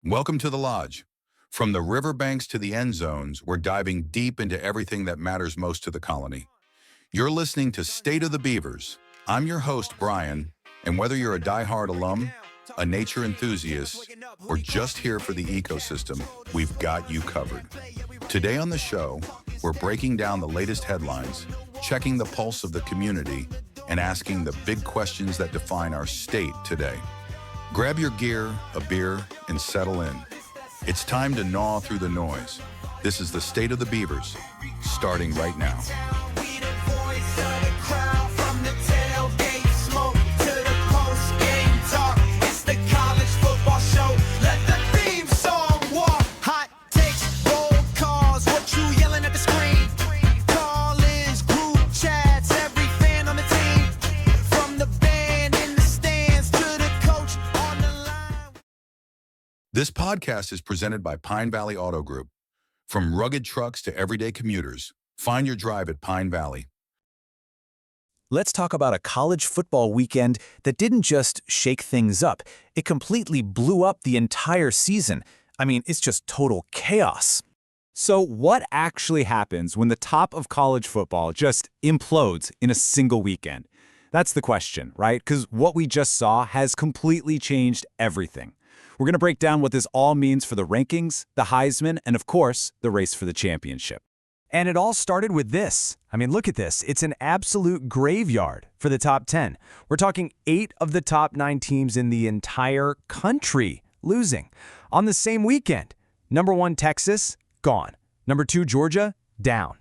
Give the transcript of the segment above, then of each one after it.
Welcome to the Lodge. From the riverbanks to the end zones, we're diving deep into everything that matters most to the colony. You're listening to State of the Beavers. I'm your host, Brian, and whether you're a diehard alum, a nature enthusiast, or just here for the ecosystem, we've got you covered. Today on the show, we're breaking down the latest headlines, checking the pulse of the community, and asking the big questions that define our state today. Grab your gear, a beer, and settle in. It's time to gnaw through the noise. This is the State of the Beavers, starting right now. This podcast is presented by Pine Valley Auto Group. From rugged trucks to everyday commuters, find your drive at Pine Valley. Let's talk about a college football weekend that didn't just shake things up. It completely blew up the entire season. I mean, it's just total chaos. So what actually happens when the top of college football just implodes in a single weekend? That's the question, right? Because what we just saw has completely changed everything. We're going to break down what this all means for the rankings, the Heisman, and of course, the race for the championship. And it all started with this. I mean, look at this. It's an absolute graveyard for the top 10. We're talking 8 of the top 9 teams in the entire country losing on the same weekend. Number 1, Texas, gone. Number 2, Georgia, down.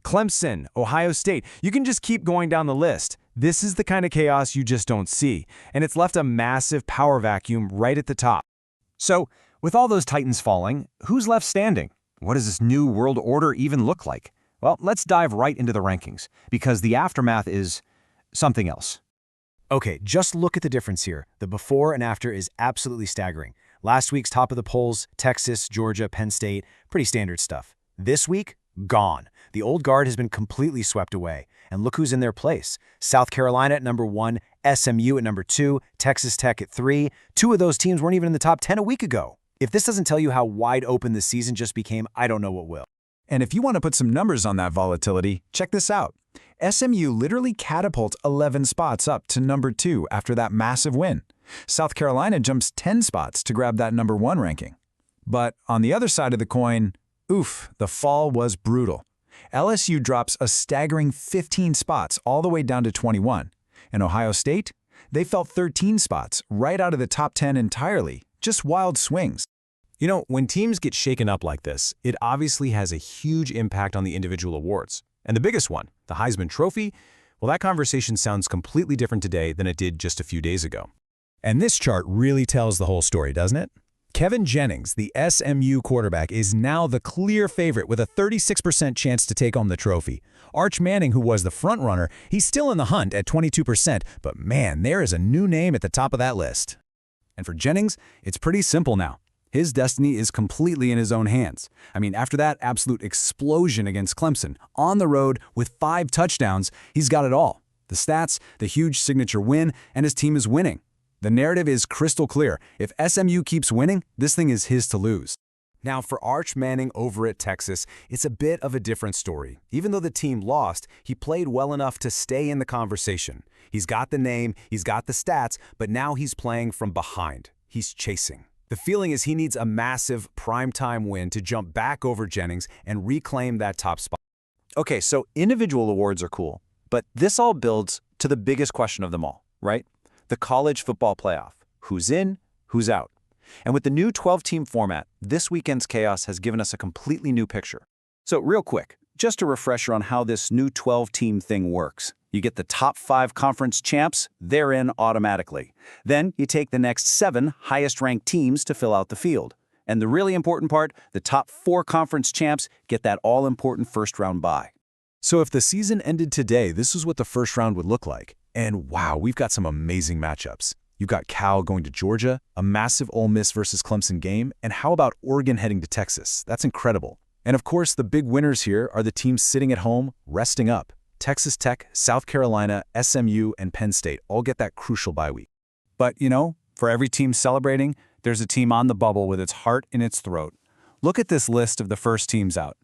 Clemson, Ohio State. You can just keep going down the list. This is the kind of chaos you just don't see. And it's left a massive power vacuum right at the top. So, with all those titans falling, who's left standing? What does this new world order even look like? Well, let's dive right into the rankings, because the aftermath is something else. Okay, just look at the difference here. The before and after is absolutely staggering. Last week's top of the polls, Texas, Georgia, Penn State, pretty standard stuff. This week, gone. The old guard has been completely swept away. And look who's in their place. South Carolina at number 1, SMU at number 2, Texas Tech at 3. 2 of those teams weren't even in the top 10 a week ago. If this doesn't tell you how wide open the season just became, I don't know what will. And if you want to put some numbers on that volatility, check this out. SMU literally catapults 11 spots up to number 2 after that massive win. South Carolina jumps 10 spots to grab that number 1 ranking. But on the other side of the coin, oof, the fall was brutal. LSU drops a staggering 15 spots all the way down to 21. And Ohio State? They fell 13 spots right out of the top 10 entirely. Just wild swings. You know, when teams get shaken up like this, it obviously has a huge impact on the individual awards. And the biggest one, the Heisman Trophy, well, that conversation sounds completely different today than it did just a few days ago. And this chart really tells the whole story, doesn't it? Kevin Jennings, the SMU quarterback, is now the clear favorite with a 36% chance to take home the trophy. Arch Manning, who was the frontrunner, he's still in the hunt at 22%, but man, there is a new name at the top of that list. And for Jennings, it's pretty simple now. His destiny is completely in his own hands. I mean, after that absolute explosion against Clemson, on the road with 5 touchdowns, he's got it all. The stats, the huge signature win, and his team is winning. The narrative is crystal clear. If SMU keeps winning, this thing is his to lose. Now, for Arch Manning over at Texas, it's a bit of a different story. Even though the team lost, he played well enough to stay in the conversation. He's got the name, he's got the stats, but now he's playing from behind. He's chasing. The feeling is he needs a massive primetime win to jump back over Jennings and reclaim that top spot. Okay, so individual awards are cool, but this all builds to the biggest question of them all, right? The college football playoff. Who's in, who's out? And with the new 12-team format, this weekend's chaos has given us a completely new picture. So real quick, just a refresher on how this new 12-team thing works. You get the top 5 conference champs, they're in automatically. Then you take the next 7 highest-ranked teams to fill out the field. And the really important part, the top 4 conference champs get that all-important first-round bye. So if the season ended today, this is what the first round would look like. And wow, we've got some amazing matchups. You've got Cal going to Georgia, a massive Ole Miss versus Clemson game, and how about Oregon heading to Texas? That's incredible. And of course, the big winners here are the teams sitting at home, resting up. Texas Tech, South Carolina, SMU, and Penn State all get that crucial bye week. But, you know, for every team celebrating, there's a team on the bubble with its heart in its throat. Look at this list of the first teams out.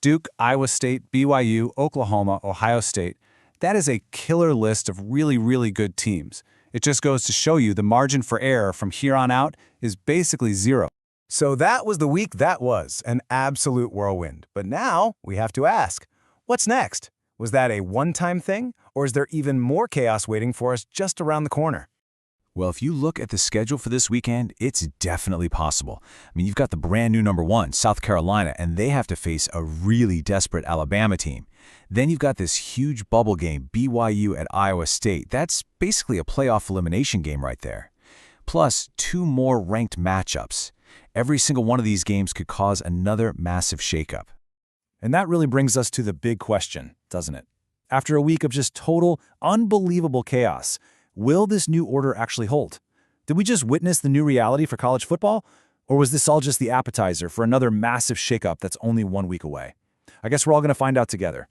Duke, Iowa State, BYU, Oklahoma, Ohio State. That is a killer list of really, really good teams. It just goes to show you the margin for error from here on out is basically zero. So that was the week that was, an absolute whirlwind. But now we have to ask, what's next? Was that a one-time thing, or is there even more chaos waiting for us just around the corner? Well, if you look at the schedule for this weekend, it's definitely possible. I mean, you've got the brand new number 1, South Carolina, and they have to face a really desperate Alabama team. Then you've got this huge bubble game, BYU at Iowa State. That's basically a playoff elimination game right there. Plus, 2 more ranked matchups. Every single one of these games could cause another massive shakeup. And that really brings us to the big question, doesn't it? After a week of just total, unbelievable chaos, will this new order actually hold? Did we just witness the new reality for college football? Or was this all just the appetizer for another massive shakeup that's only 1 week away? I guess we're all going to find out together.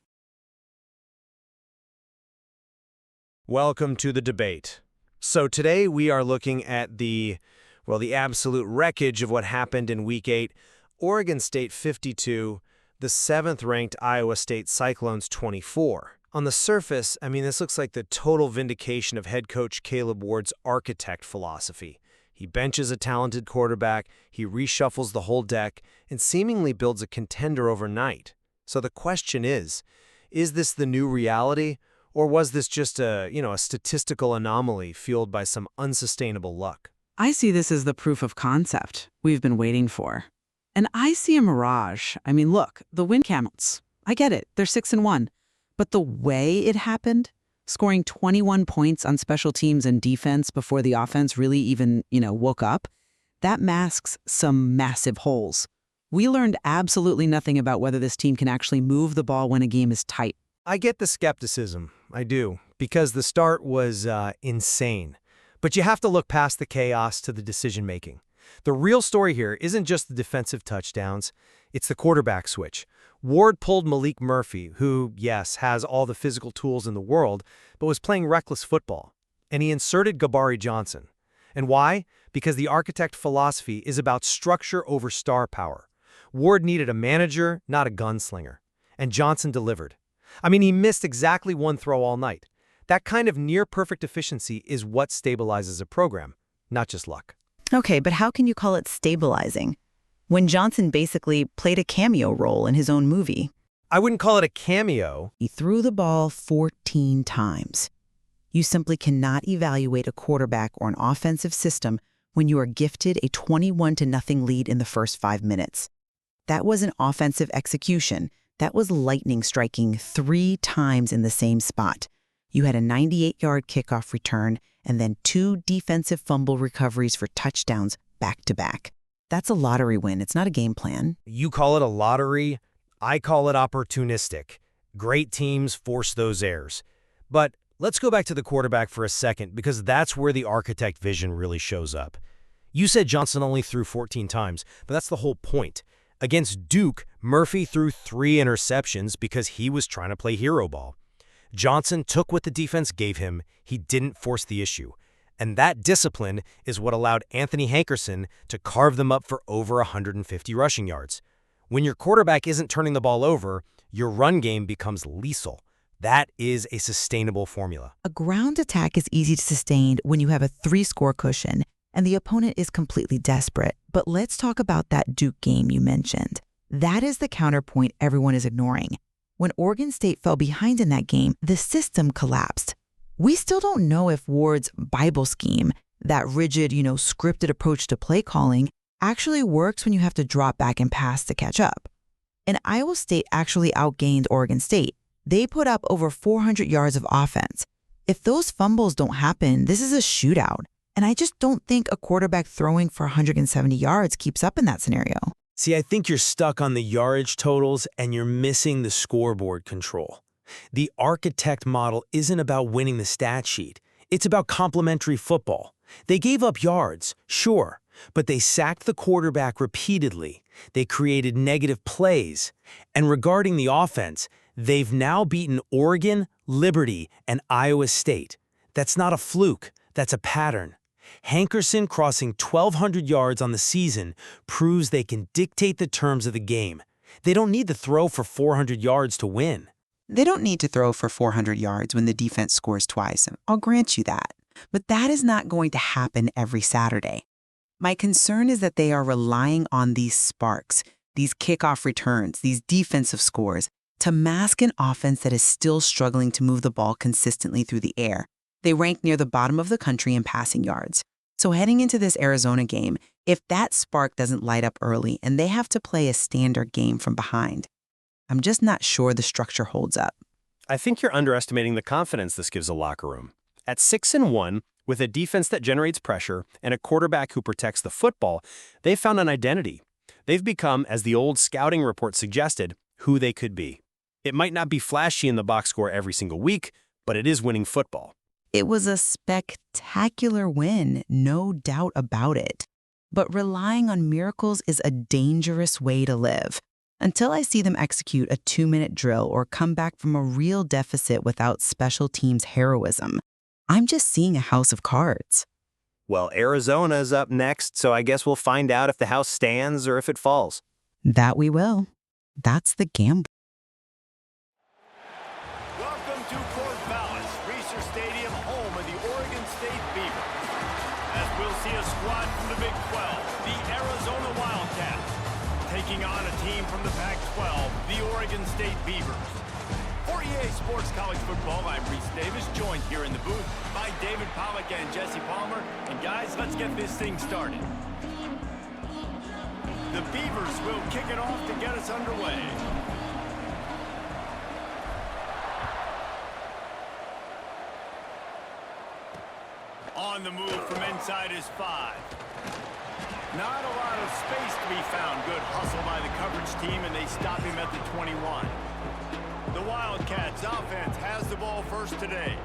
Welcome to the debate. So today we are looking at the absolute wreckage of what happened in Week 8. Oregon State 52, the 7th-ranked Iowa State Cyclones 24. On the surface, I mean, this looks like the total vindication of head coach Caleb Ward's architect philosophy. He benches a talented quarterback, he reshuffles the whole deck, and seemingly builds a contender overnight. So the question is this the new reality? Or was this just a statistical anomaly fueled by some unsustainable luck? I see this as the proof of concept we've been waiting for. And I see a mirage. I mean, look, the win counts. I get it. They're 6-1. But the way it happened, scoring 21 points on special teams and defense before the offense really even, woke up, that masks some massive holes. We learned absolutely nothing about whether this team can actually move the ball when a game is tight. I get the skepticism, I do, because the start was insane. But you have to look past the chaos to the decision-making. The real story here isn't just the defensive touchdowns, it's the quarterback switch. Ward pulled Malik Murphy, who, yes, has all the physical tools in the world, but was playing reckless football. And he inserted Gabari Johnson. And why? Because the architect philosophy is about structure over star power. Ward needed a manager, not a gunslinger. And Johnson delivered. I mean, he missed exactly one throw all night. That kind of near-perfect efficiency is what stabilizes a program, not just luck. Okay, but how can you call it stabilizing when Johnson basically played a cameo role in his own movie? I wouldn't call it a cameo. He threw the ball 14 times. You simply cannot evaluate a quarterback or an offensive system when you are gifted a 21-0 lead in the first 5 minutes. That was an offensive execution. That was lightning striking 3 times in the same spot. You had a 98-yard kickoff return and then 2 defensive fumble recoveries for touchdowns back-to-back. That's a lottery win. It's not a game plan. You call it a lottery. I call it opportunistic. Great teams force those errors. But let's go back to the quarterback for a second, because that's where the architect vision really shows up. You said Johnson only threw 14 times, but that's the whole point. Against Duke, Murphy threw 3 interceptions because he was trying to play hero ball. Johnson took what the defense gave him. He didn't force the issue. And that discipline is what allowed Anthony Hankerson to carve them up for over 150 rushing yards. When your quarterback isn't turning the ball over, your run game becomes lethal. That is a sustainable formula. A ground attack is easy to sustain when you have a 3-score cushion and the opponent is completely desperate. But let's talk about that Duke game you mentioned. That is the counterpoint everyone is ignoring. When Oregon State fell behind in that game, the system collapsed. We still don't know if Ward's Bible scheme, that rigid, scripted approach to play calling, actually works when you have to drop back and pass to catch up. And Iowa State actually outgained Oregon State. They put up over 400 yards of offense. If those fumbles don't happen, this is a shootout. And I just don't think a quarterback throwing for 170 yards keeps up in that scenario. See, I think you're stuck on the yardage totals and you're missing the scoreboard control. The architect model isn't about winning the stat sheet. It's about complementary football. They gave up yards, sure, but they sacked the quarterback repeatedly. They created negative plays. And regarding the offense, they've now beaten Oregon, Liberty, and Iowa State. That's not a fluke. That's a pattern. Hankerson crossing 1,200 yards on the season proves they can dictate the terms of the game. They don't need to throw for 400 yards to win. They don't need to throw for 400 yards when the defense scores twice. I'll grant you that. But that is not going to happen every Saturday. My concern is that they are relying on these sparks, these kickoff returns, these defensive scores, to mask an offense that is still struggling to move the ball consistently through the air. They rank near the bottom of the country in passing yards. So heading into this Arizona game, if that spark doesn't light up early and they have to play a standard game from behind, I'm just not sure the structure holds up. I think you're underestimating the confidence this gives a locker room. At 6-1, with a defense that generates pressure and a quarterback who protects the football, they've found an identity. They've become, as the old scouting report suggested, who they could be. It might not be flashy in the box score every single week, but it is winning football. It was a spectacular win, no doubt about it. But relying on miracles is a dangerous way to live. Until I see them execute a 2-minute drill or come back from a real deficit without special teams heroism, I'm just seeing a house of cards. Well, Arizona's up next, so I guess we'll find out if the house stands or if it falls. That we will. That's the gamble. Welcome to Corvallis, Reser Stadium, home of the Oregon State Beavers. As we'll see a squad from the Big 12, the Arizona Wildcats, taking on a team from the Pac-12, the Oregon State Beavers. For EA Sports College Football, I'm Reese Davis, joined here in the booth by David Pollack and Jesse Palmer. And guys, let's get this thing started. The Beavers will kick it off to get us underway. On the move from inside is 5. Not a lot of space to be found. Good hustle by the coverage team, and they stop him at the 21. The Wildcats offense has the ball first today.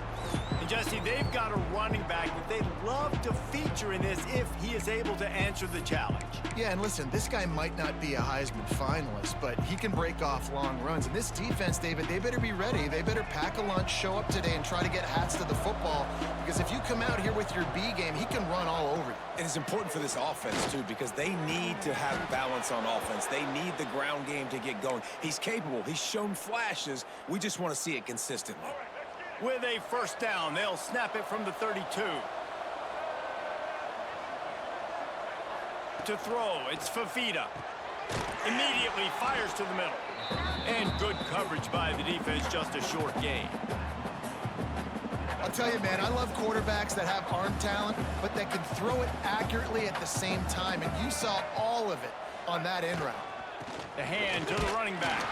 And Jesse, they've got a running back that they'd love to feature in this if he is able to answer the challenge. Yeah, and listen, this guy might not be a Heisman finalist, but he can break off long runs. And this defense, David, they better be ready. They better pack a lunch, show up today, and try to get hats to the football. Because if you come out here with your B game, he can run all over you. And it's important for this offense, too, because they need to have balance on offense. They need the ground game to get going. He's capable. He's shown flashes. We just want to see it consistently. With a first down, they'll snap it from the 32. To throw, it's Fafita. Immediately fires to the middle. And good coverage by the defense, just a short gain. I'll tell you, man, I love quarterbacks that have arm talent, but that can throw it accurately at the same time. And you saw all of it on that end route. The hand to the running back.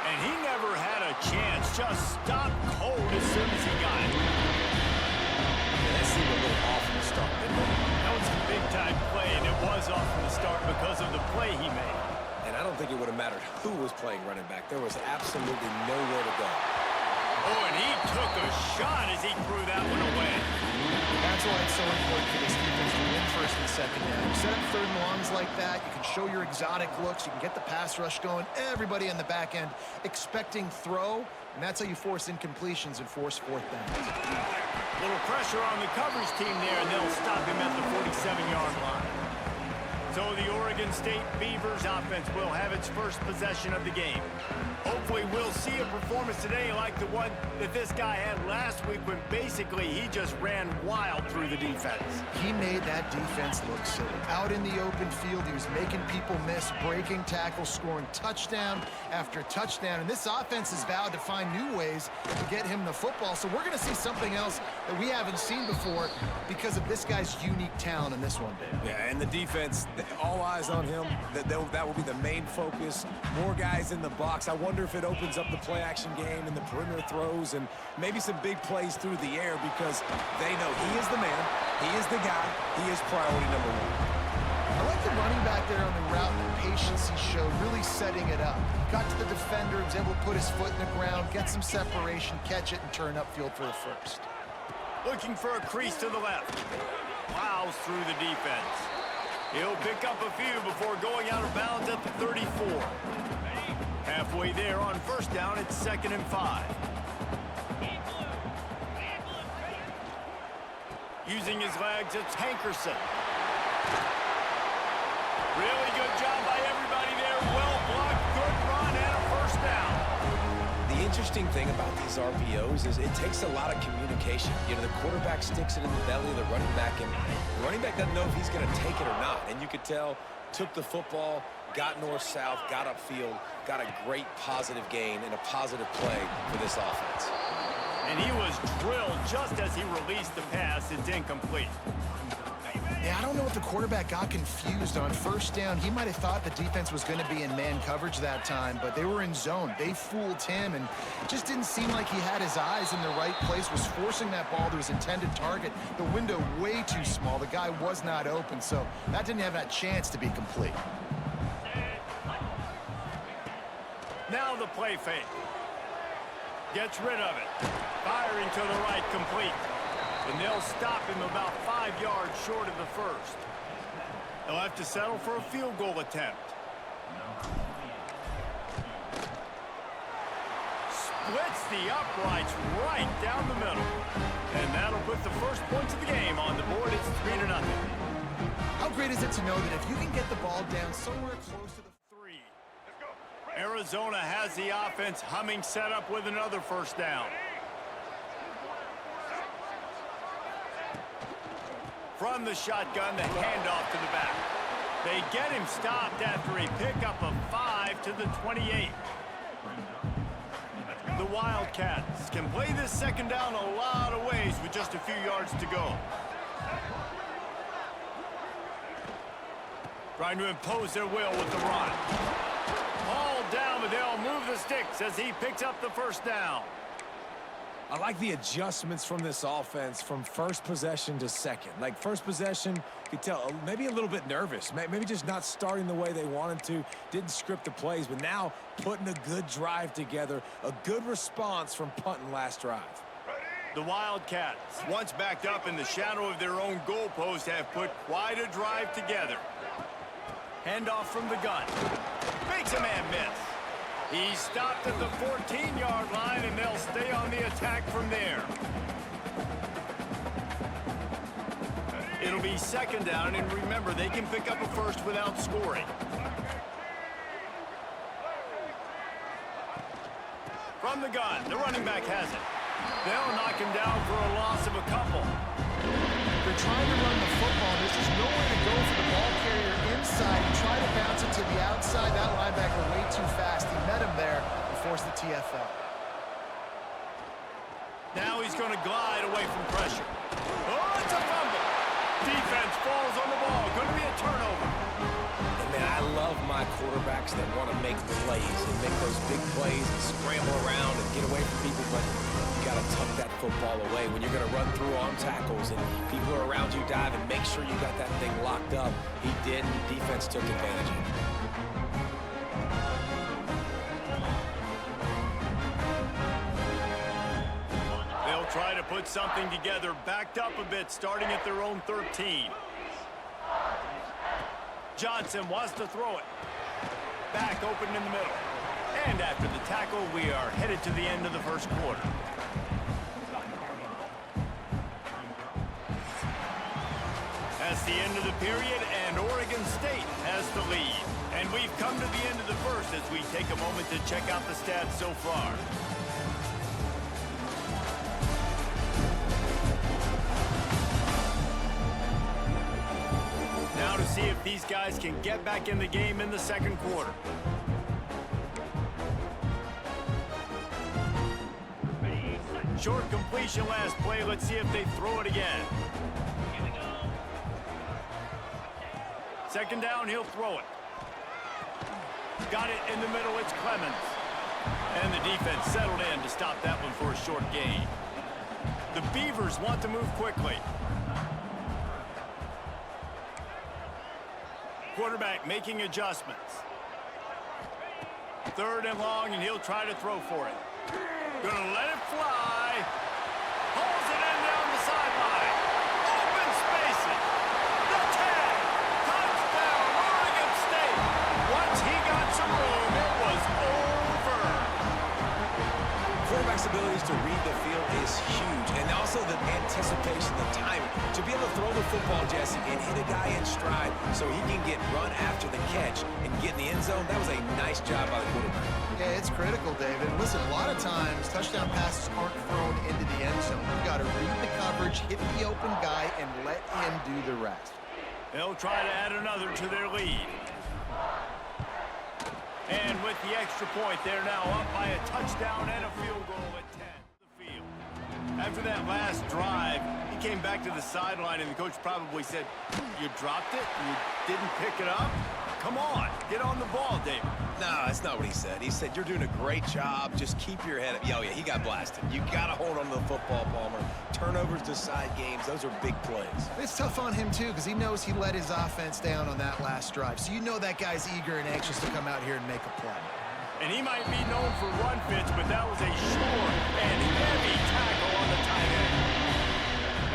And he never had a chance. Just stopped cold as soon as he got it. Yeah, that seemed a little off from the start, didn't it? That was a big-time play, and it was off from the start because of the play he made. And I don't think it would have mattered who was playing running back. There was absolutely nowhere to go. Oh, and he took a shot as he threw that one away. That's why it's so important for this defense to win first and second down. You set up third and longs like that, you can show your exotic looks, you can get the pass rush going, everybody in the back end expecting throw, and that's how you force incompletions and force fourth downs. Little pressure on the coverage team there, and they'll stop him at the 47-yard line. So the Oregon State Beavers offense will have its first possession of the game. Hopefully we'll see a performance today like the one that this guy had last week when basically he just ran wild through the defense. He made that defense look silly. Out in the open field, he was making people miss, breaking tackles, scoring touchdown after touchdown. And this offense has vowed to find new ways to get him the football. So we're going to see something else that we haven't seen before because of this guy's unique talent in this one, Dave. Yeah, and the defense, all eyes on him. That will be the main focus. More guys in the box. I wonder if it opens up the play-action game and the perimeter throws and maybe some big plays through the air because they know he is the man, he is the guy, he is priority number one. I like the running back there on the route and the patience he showed, really setting it up. Got to the defender, was able to put his foot in the ground, get some separation, catch it, and turn upfield for the first. Looking for a crease to the left. Plows through the defense. He'll pick up a few before going out of bounds at the 34. Halfway there on first down, it's 2nd and 5. Using his legs, it's Hankerson. Really good job by everybody there. Well blocked, good run, and a first down. The interesting thing about these RPOs is it takes a lot of communication. You know, the quarterback sticks it in the belly of the running back, and the running back doesn't know if he's going to take it or not. And you could tell, took the football, got north-south, got upfield, got a great positive gain and a positive play for this offense. And he was drilled just as he released the pass. It's incomplete. Yeah, I don't know if the quarterback got confused on first down. He might have thought the defense was going to be in man coverage that time, but they were in zone. They fooled him, and just didn't seem like he had his eyes in the right place, was forcing that ball to his intended target. The window way too small. The guy was not open, so that didn't have that chance to be complete. Now the play fake. Gets rid of it. Firing to the right, complete. And they'll stop him about 5 yards short of the first. They'll have to settle for a field goal attempt. Splits the uprights right down the middle. And that'll put the first points of the game on the board. It's 3-0. How great is it to know that if you can get the ball down somewhere close to the... Arizona has the offense humming, set up with another first down. From the shotgun, the handoff to the back. They get him stopped after a pickup of 5 to the 28. The Wildcats can play this second down a lot of ways with just a few yards to go. Trying to impose their will with the run. Ball down, but they'll move the sticks as he picks up the first down. I like the adjustments from this offense from first possession to second. Like first possession, you could tell maybe a little bit nervous, maybe just not starting the way they wanted to, didn't script the plays, but now putting a good drive together, a good response from punting last drive. The Wildcats, once backed up in the shadow of their own goalpost, have put quite a drive together. Handoff from the gun. Makes a man miss. He's stopped at the 14-yard line, and they'll stay on the attack from there. It'll be second down, and remember, they can pick up a first without scoring. From the gun, the running back has it. They'll knock him down for a loss of a couple. They're trying to run the football. There's just nowhere to go for the ball carrier inside. He tried to bounce it to the outside. That linebacker way too fast. He met him there and forced the TFL. Now he's going to glide away from pressure. Oh, it's a fumble. Defense falls on the ball. Going to be a turnover. And man, I love my quarterbacks that want to make plays and make those big plays and scramble around and get away from people, but you got to tuck that football away when you're going to run through arm tackles and people are around you diving. Make sure you got that thing locked up. He did, and the defense took advantage of it. They'll try to put something together, backed up a bit, starting at their own 13. Johnson wants to throw it. Back open in the middle. And after the tackle, we are headed to the end of the first quarter. That's the end of the period, and Oregon State has the lead. And we've come to the end of the first as we take a moment to check out the stats so far. Now to see if these guys can get back in the game in the second quarter. Short completion last play. Let's see if they throw it again. Second down, he'll throw it. Got it in the middle, it's Clemens. And the defense settled in to stop that one for a short gain. The Beavers want to move quickly. Quarterback making adjustments. Third and long, and he'll try to throw for it. Gonna let it fly. Hauls it in down the sideline. Open spaces. The tag. Touchdown, Oregon State. Once he got some room, it was over. Quarterback's abilities to to read the field is huge. And also the anticipation, the timing. To be able to throw the football, Jesse, and hit a guy in stride so he can get run after the catch and get in the end zone, that was a nice job by the quarterback. Yeah, it's critical, David. Listen, a lot of times touchdown passes aren't thrown into the end zone. You got to read the coverage, hit the open guy, and let him do the rest. They'll try to add another to their lead. And with the extra point, they're now up by a touchdown and a field goal at 10. The field. After that last drive, he came back to the sideline, and the coach probably said, "You dropped it? You didn't pick it up? Come on, get on the ball, David." No, that's not what he said. He said, "You're doing a great job. Just keep your head up." Oh, yeah, he got blasted. You got to hold on to the football, Palmer. Turnovers decide games. Those are big plays. It's tough on him, too, because he knows he let his offense down on that last drive. So you know that guy's eager and anxious to come out here and make a play. And he might be known for run fits, but that was a short and heavy tackle on the tight end.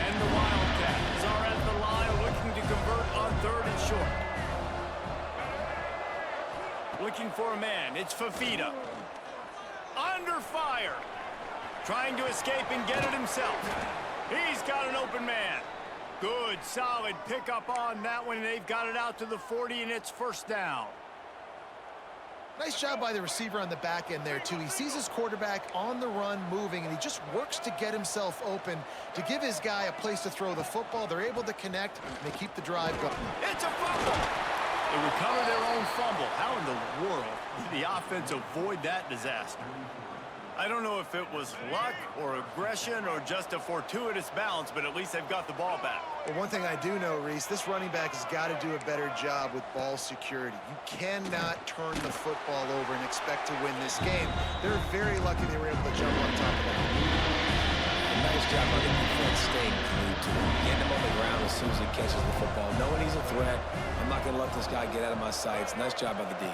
And the Wildcats are at the line looking to convert on 3rd and short. Looking for a man. It's Fafita. Under fire. Trying to escape and get it himself. He's got an open man. Good, solid pickup on that one. They've got it out to the 40, and it's 1st down. Nice job by the receiver on the back end there, too. He sees his quarterback on the run moving, and he just works to get himself open to give his guy a place to throw the football. They're able to connect, and they keep the drive going. It's a fumble. They recover their own fumble. How in the world did the offense avoid that disaster? I don't know if it was luck or aggression or just a fortuitous bounce, but at least they've got the ball back. Well, one thing I do know, Reese, this running back has got to do a better job with ball security. You cannot turn the football over and expect to win this game. They're very lucky they were able to jump on top of that. Nice job by the defense staying glued to him. Getting him on the ground as soon as he catches the football. Knowing he's a threat, I'm not going to let this guy get out of my sights. Nice job by the D.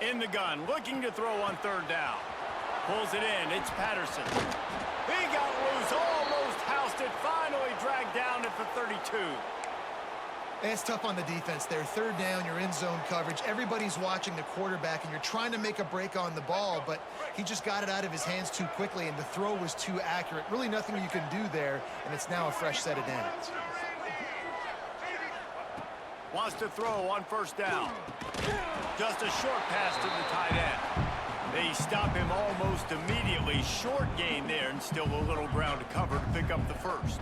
In the gun, looking to throw on 3rd down. Pulls it in. It's Patterson. He got loose, almost housed it, finally dragged down at the 32. And it's tough on the defense there. 3rd down, you're in zone coverage. Everybody's watching the quarterback, and you're trying to make a break on the ball, but he just got it out of his hands too quickly, and the throw was too accurate. Really nothing you can do there, and it's now a fresh set of downs. Wants to throw on 1st down. Just a short pass to the tight end. They stop him almost immediately. Short gain there, and still a little ground to cover to pick up the 1st.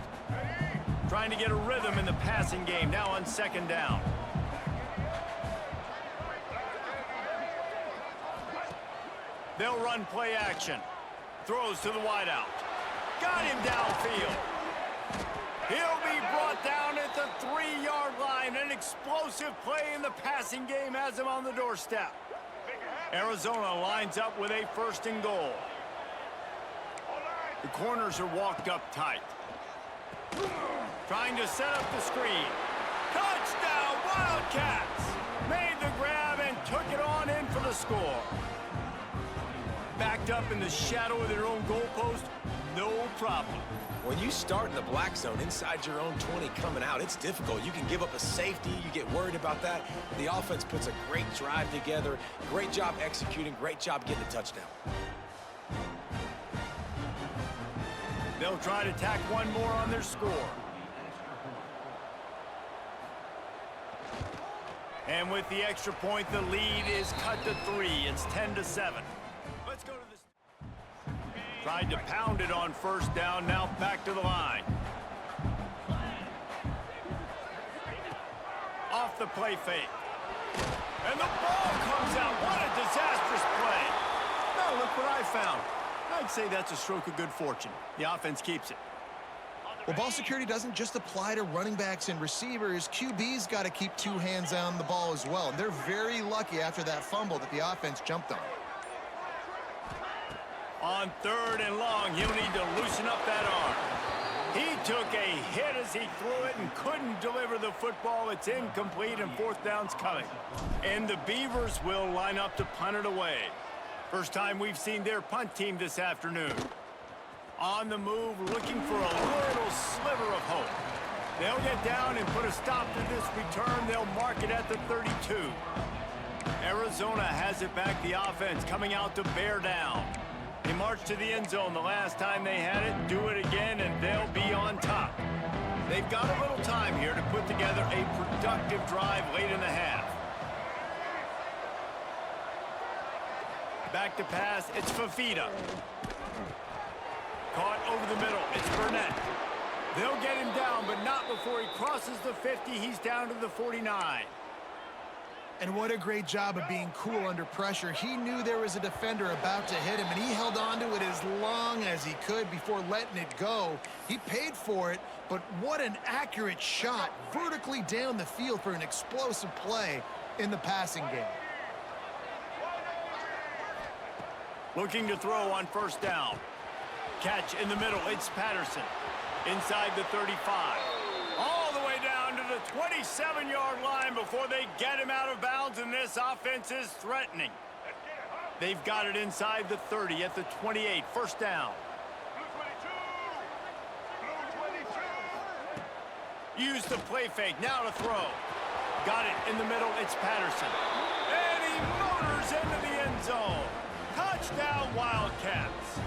Trying to get a rhythm in the passing game, now on 2nd down. They'll run play action. Throws to the wideout. Got him downfield. He'll be brought down at the 3-yard line. An explosive play in the passing game has him on the doorstep. Arizona lines up with a 1st and goal. The corners are walked up tight. Trying to set up the screen. Touchdown, Wildcats! Made the grab and took it on in for the score. Backed up in the shadow of their own goalpost, no problem. When you start in the black zone inside your own 20 coming out, it's difficult. You can give up a safety. You get worried about that. The offense puts a great drive together. Great job executing. Great job getting a touchdown. They'll try to tack one more on their score. And with the extra point, the lead is cut to 3. It's 10-7. Let's go to this. Tried to pound it on 1st down, now back to the line. Off the play fake. And the ball comes out. What a disastrous play. Now look what I found. I'd say that's a stroke of good fortune. The offense keeps it. Well, ball security doesn't just apply to running backs and receivers. QB's got to keep 2 hands on the ball as well. And they're very lucky after that fumble that the offense jumped on. On 3rd and long, he'll need to loosen up that arm. He took a hit as he threw it and couldn't deliver the football. It's incomplete, and 4th down's coming. And the Beavers will line up to punt it away. First time we've seen their punt team this afternoon. On the move, looking for a little sliver of hope. They'll get down and put a stop to this return. They'll mark it at the 32. Arizona has it back, the offense coming out to bear down. They march to the end zone the last time they had it, do it again, and they'll be on top. They've got a little time here to put together a productive drive late in the half. Back to pass, it's Fafita. Caught over the middle, it's Burnett. They'll get him down, but not before he crosses the 50. He's down to the 49. And what a great job of being cool under pressure. He knew there was a defender about to hit him, and he held on to it as long as he could before letting it go. He paid for it, but what an accurate shot vertically down the field for an explosive play in the passing game. Looking to throw on first down. Catch in the middle, it's Patterson. Inside the 35. All the way down to the 27-yard line before they get him out of bounds, and this offense is threatening. They've got it inside the 30 at the 28. First down. Use the play fake. Now to throw. Got it in the middle. It's Patterson. And he motors into the end zone. Touchdown, Wildcats.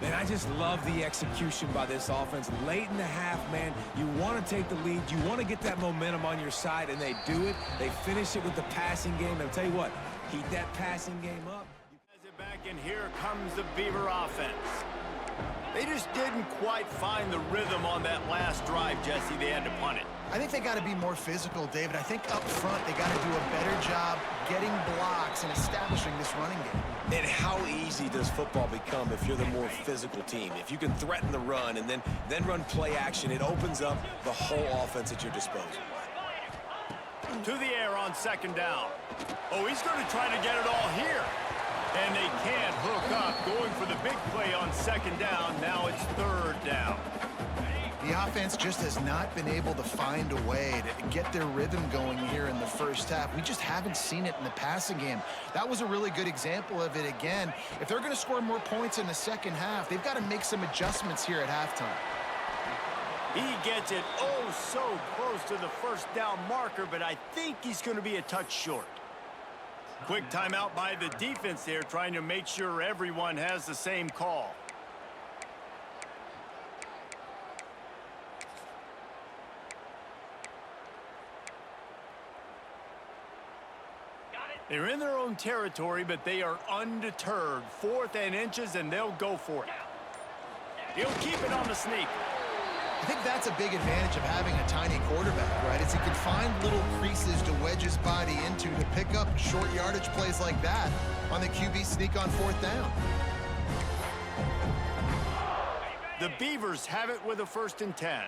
Man, I just love the execution by this offense. Late in the half, man, you want to take the lead. You want to get that momentum on your side, and they do it. They finish it with the passing game. I'll tell you what, keep that passing game up. Has it back, and here comes the Beaver offense. They just didn't quite find the rhythm on that last drive, Jesse. They had to punt it. I think they got to be more physical, David. I think up front they got to do a better job getting blocks and establishing this running game. And how easy does football become if you're the more physical team? If you can threaten the run and then run play action, it opens up the whole offense at your disposal. To the air on second down. Oh, he's going to try to get it all here. And they can't hook up. Going for the big play on second down. Now it's third down. The offense just has not been able to find a way to get their rhythm going here in the first half. We just haven't seen it in the passing game. That was a really good example of it again. If they're going to score more points in the second half, they've got to make some adjustments here at halftime. He gets it oh so close to the first down marker, but I think he's going to be a touch short. Quick timeout by the defense there, trying to make sure everyone has the same call. They're in their own territory, but they are undeterred. 4th and inches, and they'll go for it. He'll keep it on the sneak. I think that's a big advantage of having a tiny quarterback, right? Is he can find little creases to wedge his body into to pick up short yardage plays like that on the QB sneak on 4th down. The Beavers have it with a 1st and 10.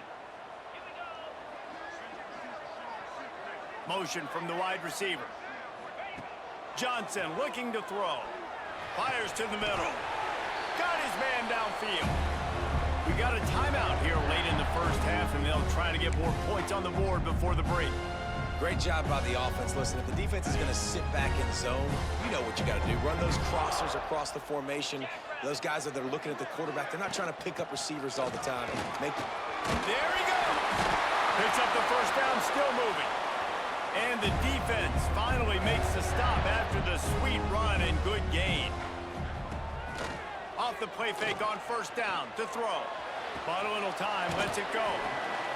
Motion from the wide receiver. Johnson looking to throw. Fires to the middle. Got his man downfield. We got a timeout here late in the first half, and they'll try to get more points on the board before the break. Great job by the offense. Listen, if the defense is going to sit back in zone, you know what you got to do. Run those crossers across the formation. Those guys that are looking at the quarterback, they're not trying to pick up receivers all the time. There he goes. Picks up the first down, still moving. And the defense finally makes the stop after the sweet run and good gain. Off the play fake on first down to throw. Bought a little time, lets it go.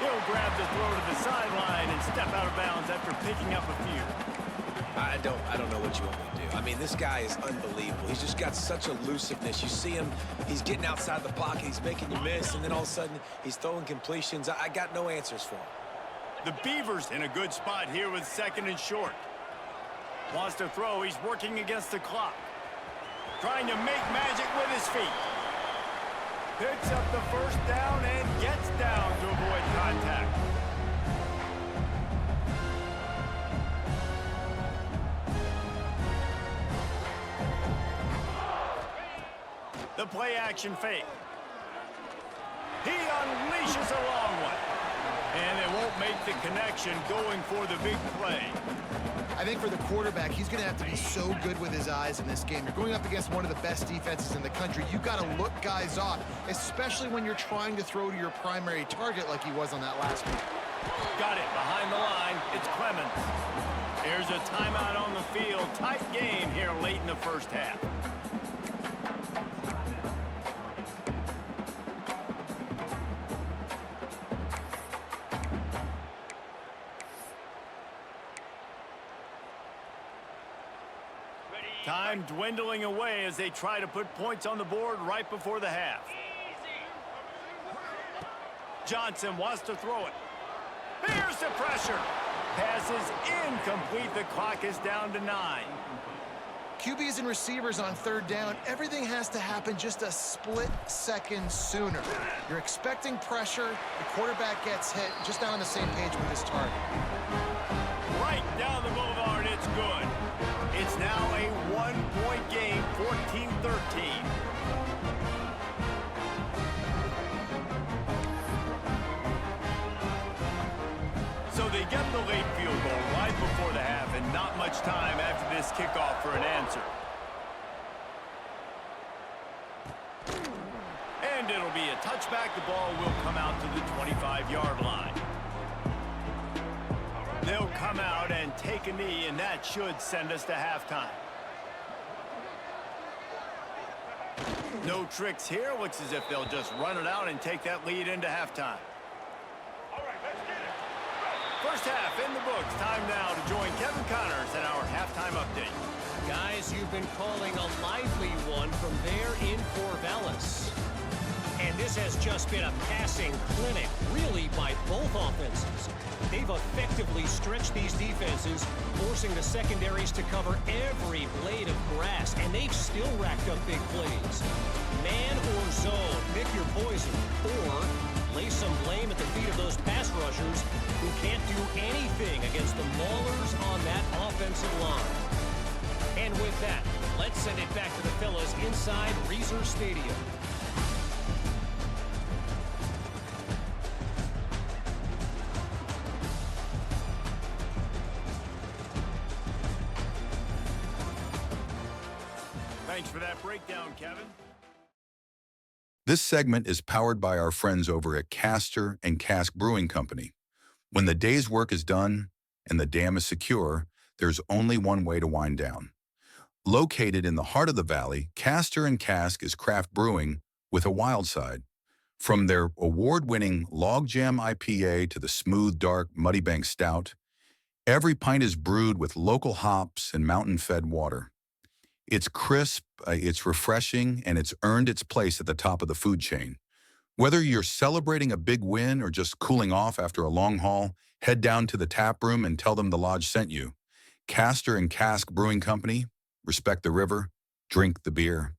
He'll grab the throw to the sideline and step out of bounds after picking up a few. I don't know what you want me to do. I mean, this guy is unbelievable. He's just got such elusiveness. You see him, he's getting outside the pocket, he's making you miss, and then all of a sudden, he's throwing completions. I got no answers for him. The Beavers in a good spot here with 2nd and short. Wants to throw, he's working against the clock. Trying to make magic with his feet. Picks up the first down and gets down to avoid contact. The play action fake. He unleashes a long one. And it won't make the connection going for the big play. I think for the quarterback, he's going to have to be so good with his eyes in this game. You're going up against one of the best defenses in the country. You've got to look guys off, especially when you're trying to throw to your primary target like he was on that last one. Got it behind the line. It's Clemens. There's a timeout on the field. Tight game here late in the first half. Time dwindling away as they try to put points on the board right before the half. Johnson wants to throw it. Here's the pressure. Pass is incomplete. The clock is down to 9. QBs and receivers on third down, everything has to happen just a split second sooner. You're expecting pressure, the quarterback gets hit, just not on the same page with his target. Right down the boulevard, it's good. It's now a one-point game, 14-13. So they get the late field goal right before the half, and not much time after this kickoff for an answer. And it'll be a touchback. The ball will come out to the 25-yard line. They'll come out and take a knee, and that should send us to halftime. No tricks here. Looks as if they'll just run it out and take that lead into halftime. First half in the books. Time now to join Kevin Connors in our halftime update. Guys, you've been calling a lively one from there in Corvallis. And this has just been a passing clinic, really, by both offenses. They've effectively stretched these defenses, forcing the secondaries to cover every blade of grass, and they've still racked up big plays. Man or zone, pick your poison, or lay some blame at the feet of those pass rushers who can't do anything against the maulers on that offensive line. And with that, let's send it back to the fellas inside Reser Stadium. Thanks for that breakdown, Kevin. This segment is powered by our friends over at Castor and Cask Brewing Company. When the day's work is done and the dam is secure, there's only one way to wind down. Located in the heart of the valley, Castor and Cask is craft brewing with a wild side. From their award-winning Log Jam IPA to the smooth, dark Muddy Bank Stout, every pint is brewed with local hops and mountain-fed water. It's crisp, it's refreshing, and it's earned its place at the top of the food chain. Whether you're celebrating a big win or just cooling off after a long haul, head down to the tap room and tell them the lodge sent you. Castor and Cask Brewing Company, respect the river, drink the beer.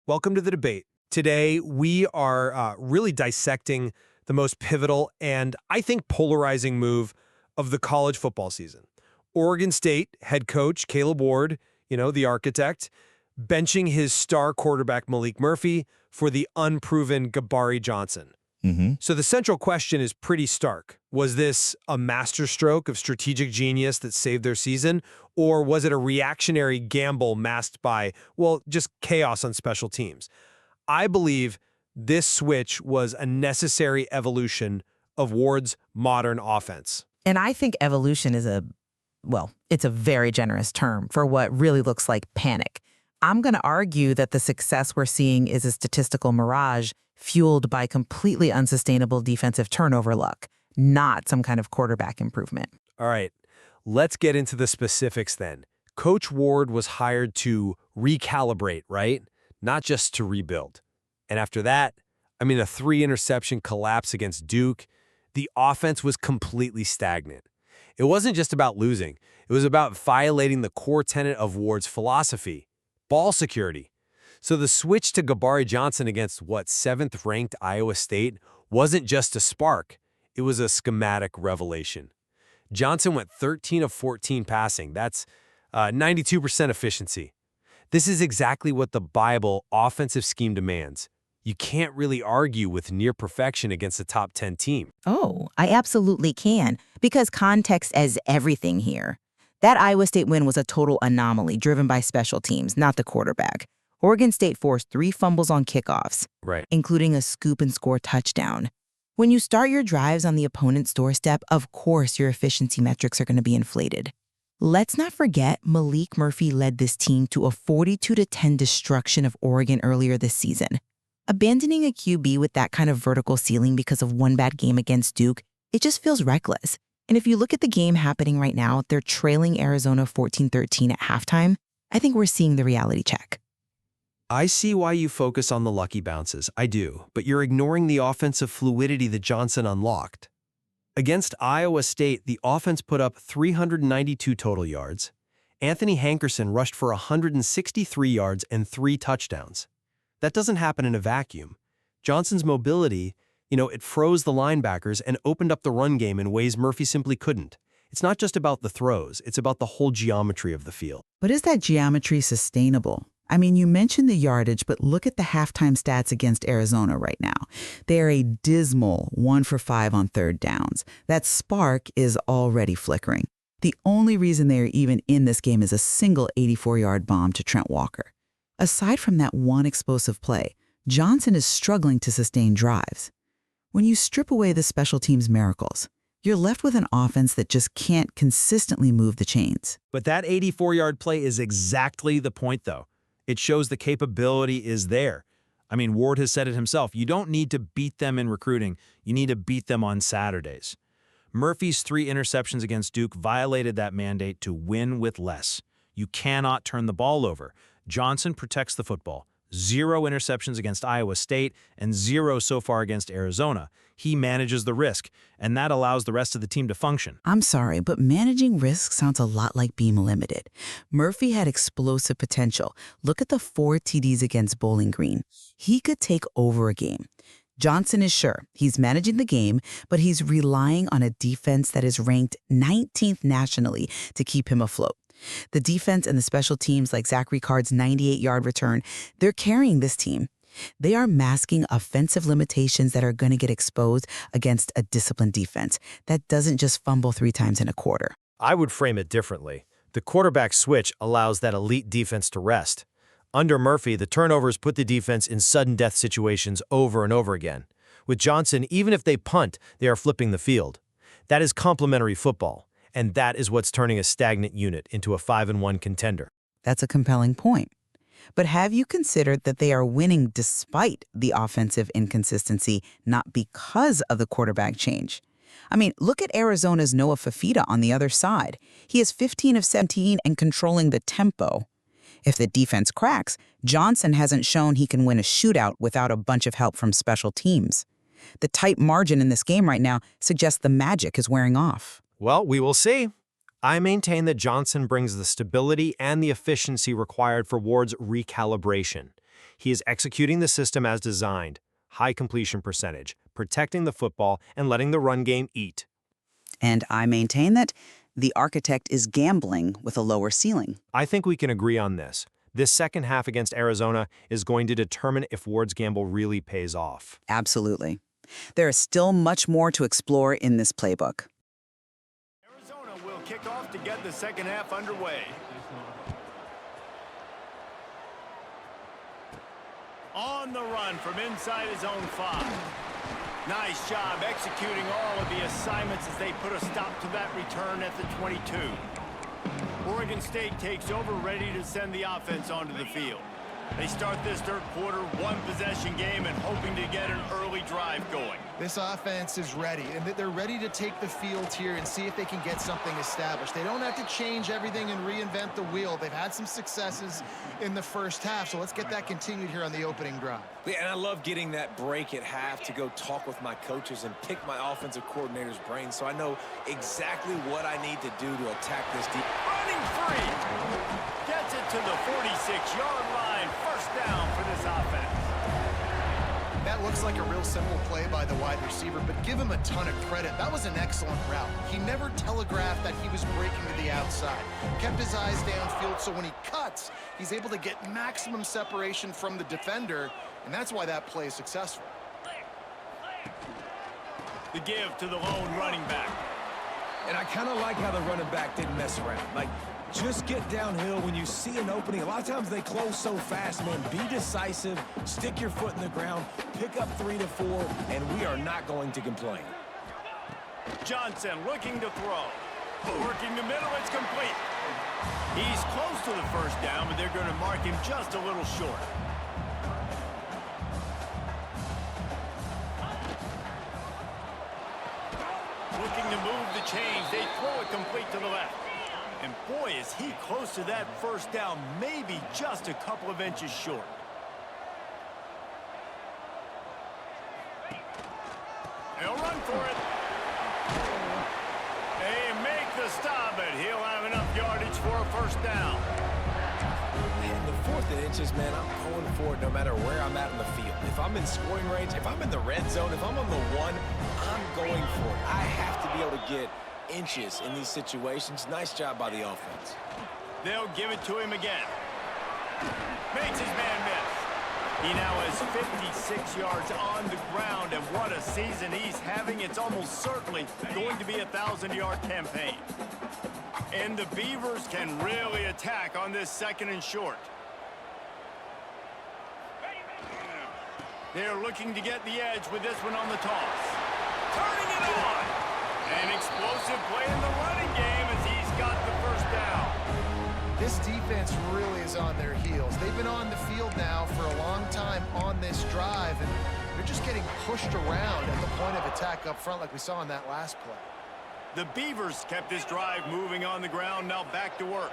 Welcome to the debate. Today, we are really dissecting the most pivotal and, I think, polarizing move of the college football season. Oregon State head coach Caleb Ward, the architect, benching his star quarterback Malik Murphy for the unproven Gabari Johnson. So the central question is pretty stark. Was this a masterstroke of strategic genius that saved their season, or was it a reactionary gamble masked by, just chaos on special teams? I believe this switch was a necessary evolution of Ward's modern offense. And I think evolution is it's a very generous term for what really looks like panic. I'm going to argue that the success we're seeing is a statistical mirage fueled by completely unsustainable defensive turnover luck, not some kind of quarterback improvement. All right, let's get into the specifics then. Coach Ward was hired to recalibrate, right? Not just to rebuild. And after that, a 3-interception collapse against Duke, the offense was completely stagnant. It wasn't just about losing. It was about violating the core tenet of Ward's philosophy, ball security. So the switch to Gabari Johnson against, 7th-ranked Iowa State wasn't just a spark. It was a schematic revelation. Johnson went 13 of 14 passing. That's 92% efficiency. This is exactly what the Bible offensive scheme demands. You can't really argue with near perfection against a top 10 team. Oh, I absolutely can, because context is everything here. That Iowa State win was a total anomaly driven by special teams, not the quarterback. Oregon State forced 3 fumbles on kickoffs, including a scoop and score touchdown. When you start your drives on the opponent's doorstep, of course your efficiency metrics are going to be inflated. Let's not forget Malik Murphy led this team to a 42-10 destruction of Oregon earlier this season. Abandoning a QB with that kind of vertical ceiling because of one bad game against Duke, it just feels reckless. And if you look at the game happening right now, they're trailing Arizona 14-13 at halftime. I think we're seeing the reality check. I see why you focus on the lucky bounces, I do, but you're ignoring the offensive fluidity that Johnson unlocked. Against Iowa State, the offense put up 392 total yards. Anthony Hankerson rushed for 163 yards and 3 touchdowns. That doesn't happen in a vacuum. Johnson's mobility, it froze the linebackers and opened up the run game in ways Murphy simply couldn't. It's not just about the throws, it's about the whole geometry of the field. But is that geometry sustainable? I mean, you mentioned the yardage, but look at the halftime stats against Arizona right now. They are a dismal 1 for 5 on third downs. That spark is already flickering. The only reason they are even in this game is a single 84-yard bomb to Trent Walker. Aside from that one explosive play, Johnson is struggling to sustain drives. When you strip away the special teams miracles, you're left with an offense that just can't consistently move the chains. But that 84-yard play is exactly the point, though. It shows the capability is there. I mean, Ward has said it himself. You don't need to beat them in recruiting. You need to beat them on Saturdays. Murphy's 3 interceptions against Duke violated that mandate to win with less. You cannot turn the ball over. Johnson protects the football. 0 interceptions against Iowa State and 0 so far against Arizona. He manages the risk, and that allows the rest of the team to function. I'm sorry, but managing risk sounds a lot like being limited. Murphy had explosive potential. Look at the 4 TDs against Bowling Green. He could take over a game. Johnson is sure he's managing the game, but he's relying on a defense that is ranked 19th nationally to keep him afloat. The defense and the special teams like Zach Ricard's 98-yard return, they're carrying this team. They are masking offensive limitations that are going to get exposed against a disciplined defense that doesn't just fumble 3 times in a quarter. I would frame it differently. The quarterback switch allows that elite defense to rest. Under Murphy, the turnovers put the defense in sudden death situations over and over again. With Johnson, even if they punt, they are flipping the field. That is complementary football, and that is what's turning a stagnant unit into a 5-1 contender. That's a compelling point. But have you considered that they are winning despite the offensive inconsistency, not because of the quarterback change? I mean, look at Arizona's Noah Fafita on the other side. He is 15 of 17 and controlling the tempo. If the defense cracks, Johnson hasn't shown he can win a shootout without a bunch of help from special teams. The tight margin in this game right now suggests the magic is wearing off. Well, we will see. I maintain that Johnson brings the stability and the efficiency required for Ward's recalibration. He is executing the system as designed, high completion percentage, protecting the football, and letting the run game eat. And I maintain that the architect is gambling with a lower ceiling. I think we can agree on this. This second half against Arizona is going to determine if Ward's gamble really pays off. Absolutely. There is still much more to explore in this playbook. Arizona will kick off to get the second half underway. On the run from inside his own 5. Nice job executing all of the assignments as they put a stop to that return at the 22. Oregon State takes over, ready to send the offense onto the field. They start this third quarter, 1-possession game, and hoping to get an early drive going. This offense is ready, and they're ready to take the field here and see if they can get something established. They don't have to change everything and reinvent the wheel. They've had some successes in the first half, so let's get that continued here on the opening drive. Yeah, and I love getting that break at half to go talk with my coaches and pick my offensive coordinator's brain so I know exactly what I need to do to attack this deep. Running free. Gets it to the 46-yard line. First down for this offense. That looks like a real simple play by the wide receiver, but give him a ton of credit. That was an excellent route. He never telegraphed that he was breaking to the outside. Kept his eyes downfield, so when he cuts, he's able to get maximum separation from the defender, and that's why that play is successful. The give to the lone running back. And I kind of like how the running back didn't mess around. Like, just get downhill when you see an opening. A lot of times they close so fast, man. Be decisive, stick your foot in the ground, pick up 3 to 4, and we are not going to complain. Johnson looking to throw. Working the middle, it's complete. He's close to the first down, but they're going to mark him just a little short. looking to move the chains. They throw it complete to the left. And boy, is he close to that first down, maybe just a couple of inches short. He'll run for it. They make the stop, but he'll have enough yardage for a first down. And the 4th and inches, man, I'm going for it no matter where I'm at in the field. If I'm in scoring range, if I'm in the red zone, if I'm on the 1, I'm going for it. I have to be able to get inches in these situations. Nice job by the offense. They'll give it to him again. Makes his man miss. He now has 56 yards on the ground, and what a season he's having. It's almost certainly going to be a 1,000-yard campaign. And the Beavers can really attack on this 2nd and short. They're looking to get the edge with this one on the toss. Turning it on! An explosive play in the running game as he's got the first down. This defense really is on their heels. They've been on the field now for a long time on this drive, and they're just getting pushed around at the point of attack up front like we saw in that last play. The Beavers kept this drive moving on the ground, now back to work.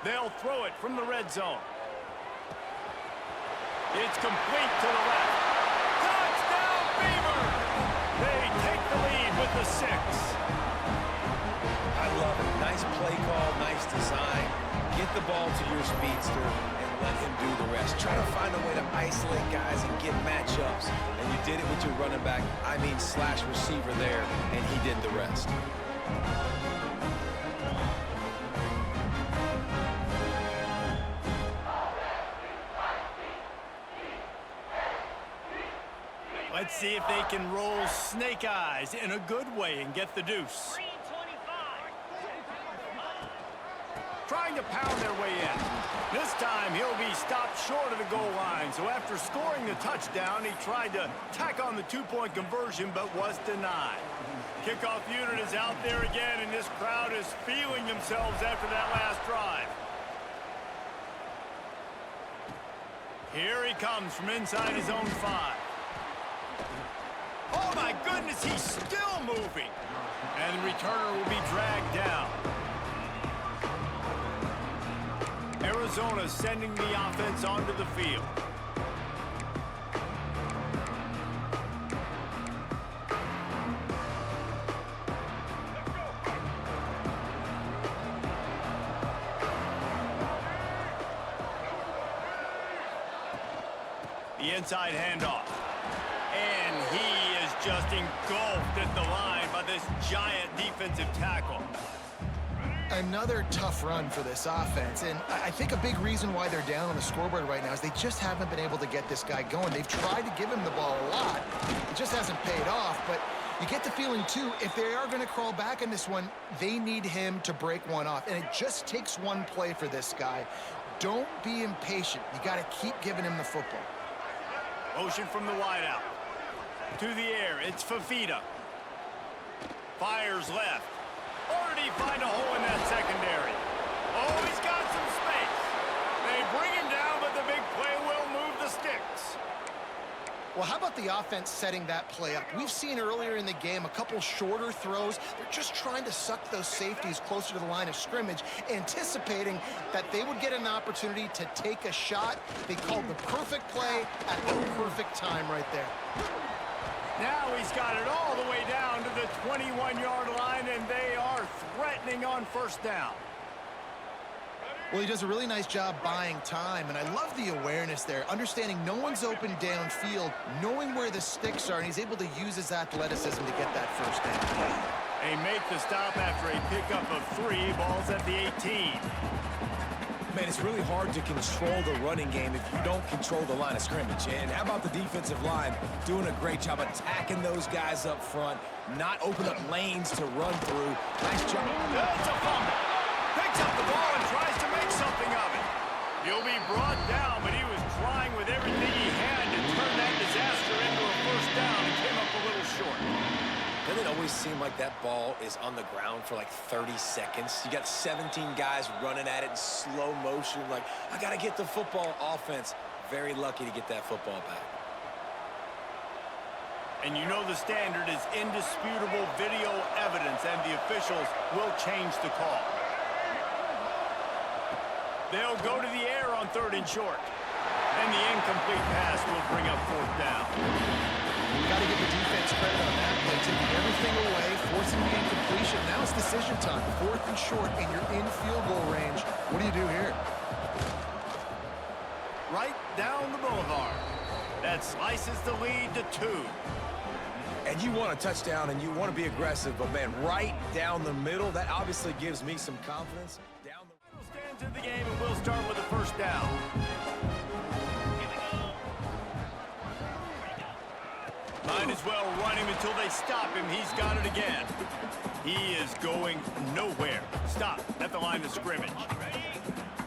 They'll throw it from the red zone. It's complete to the left. Touchdown, Beavers! They take the lead with the 6. I love it. Nice play call, nice design. Get the ball to your speedster and let him do the rest. Try to find a way to isolate guys and get matchups. And you did it with your running back, slash receiver there, and he did the rest. Let's see if they can roll snake eyes in a good way and get the deuce. Trying to pound their way in. This time he'll be stopped short of the goal line. So after scoring the touchdown, he tried to tack on the 2-point conversion but was denied. Kickoff unit is out there again, and this crowd is feeling themselves after that last drive. Here he comes from inside his own 5. Oh my goodness, he's still moving. And the returner will be dragged down. Arizona sending the offense onto the field. The inside handoff. And he is just engulfed at the line by this giant defensive tackle. Another tough run for this offense, and I think a big reason why they're down on the scoreboard right now is they just haven't been able to get this guy going. They've tried to give him the ball a lot. It just hasn't paid off, but you get the feeling, too, if they are going to crawl back in this one, they need him to break one off, and it just takes one play for this guy. Don't be impatient. You got to keep giving him the football. Motion from the wideout. To the air, it's Fafita. Fires left. Or did he find a hole in that secondary? Oh, he's got some space. They bring him down, but the big play will move the sticks. Well, how about the offense setting that play up? We've seen earlier in the game a couple shorter throws. They're just trying to suck those safeties closer to the line of scrimmage, anticipating that they would get an opportunity to take a shot. They called the perfect play at the perfect time right there. Now he's got it all the way down to the 21-yard line, and they are threatening on first down. Well, he does a really nice job buying time, and I love the awareness there, understanding no one's open downfield, knowing where the sticks are, and he's able to use his athleticism to get that first down. They make the stop after a pickup of 3, balls at the 18. Man, it's really hard to control the running game if you don't control the line of scrimmage. And how about the defensive line doing a great job attacking those guys up front, not open up lanes to run through. Nice job. That's a fumble. Picks up the ball and tries to make something of it. He'll be brought down, but he was trying with everything he had to turn that disaster into a first down and came up a little short. Doesn't it always seem like that ball is on the ground for like 30 seconds? You got 17 guys running at it in slow motion. Like, I got to get the football. Offense, very lucky to get that football back. And you know the standard is indisputable video evidence, and the officials will change the call. They'll go to the air on 3rd and short. And the incomplete pass will bring up 4th down. You got to give the defense credit on that play, taking everything away, forcing the incompletion. Now it's decision time. 4th and short, and you're in field goal range. What do you do here? Right down the boulevard. That slices the lead to 2. And you want a touchdown, and you want to be aggressive, but, man, right down the middle, that obviously gives me some confidence. Down the We'll stand to the game, and we'll start with a 1st down. Might as well run him until they stop him. He's got it again. He is going nowhere. Stop at the line of scrimmage.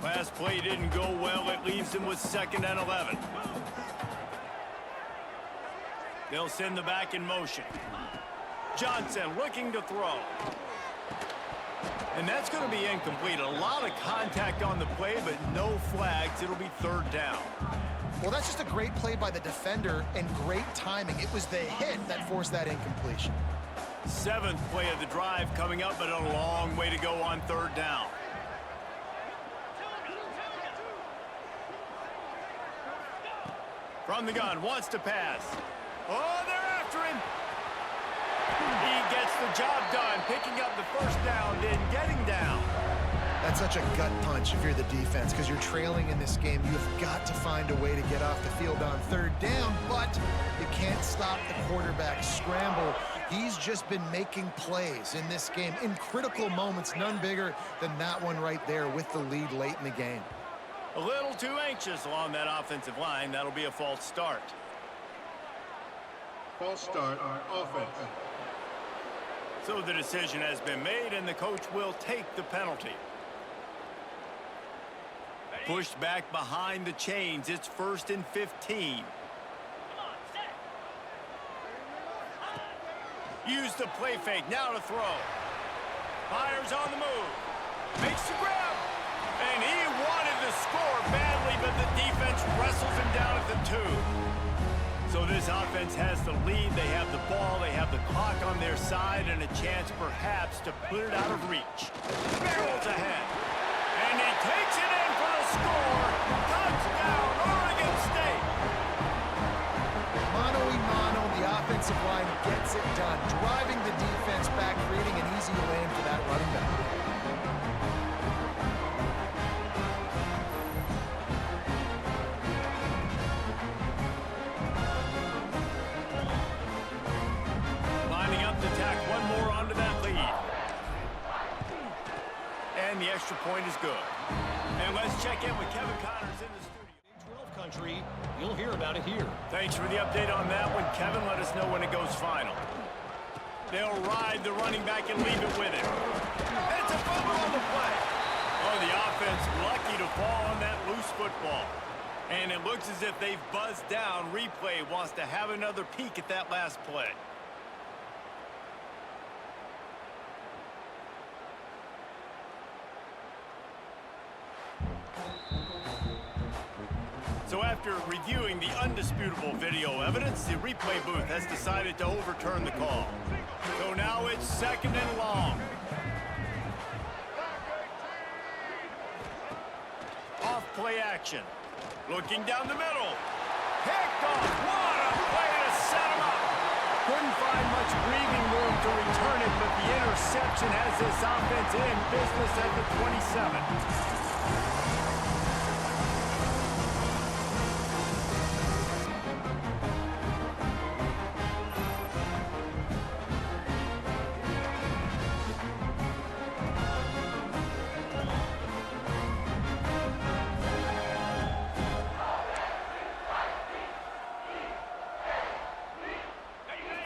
Last play didn't go well. It leaves him with 2nd and 11. They'll send the back in motion. Johnson looking to throw. And that's going to be incomplete. A lot of contact on the play, but no flags. It'll be 3rd down. Well, that's just a great play by the defender and great timing. It was the hit that forced that incompletion. 7th play of the drive coming up, but a long way to go on 3rd down. From the gun, wants to pass. Oh, they're after him. He gets the job done, picking up the 1st down, then getting down. That's such a gut punch if you're the defense, because you're trailing in this game. You've got to find a way to get off the field on 3rd down, but you can't stop the quarterback scramble. He's just been making plays in this game in critical moments, none bigger than that one right there with the lead late in the game. A little too anxious along that offensive line. That'll be a false start. False start on offense. So the decision has been made, and the coach will take the penalty. Pushed back behind the chains. It's 1st and 15. Use the play fake. Now to throw. Fires on the move. Makes the grab. And he wanted to score badly, but the defense wrestles him down at the 2. So this offense has the lead. They have the ball. They have the clock on their side and a chance perhaps to put it out of reach. Barrels ahead. And he takes it in for the score. Touchdown, Oregon State. Mano a mano, the offensive line gets it done, driving the defense back, creating an easy lane for that running back. Lining up to tack one more onto that lead. And the extra point is good. And let's check in with Kevin Connors in the studio. Big 12 country, you'll hear about it here. Thanks for the update on that one, Kevin. Let us know when it goes final. They'll ride the running back and leave it with him. It's a fumble on the play. Oh, the offense lucky to fall on that loose football. And it looks as if they've buzzed down. Replay wants to have another peek at that last play. So after reviewing the undisputable video evidence, the replay booth has decided to overturn the call. So now it's 2nd and long. Off play action. Looking down the middle. Picked off. What a play to set him up. Couldn't find much breathing room to return it, but the interception has this offense in business at the 27.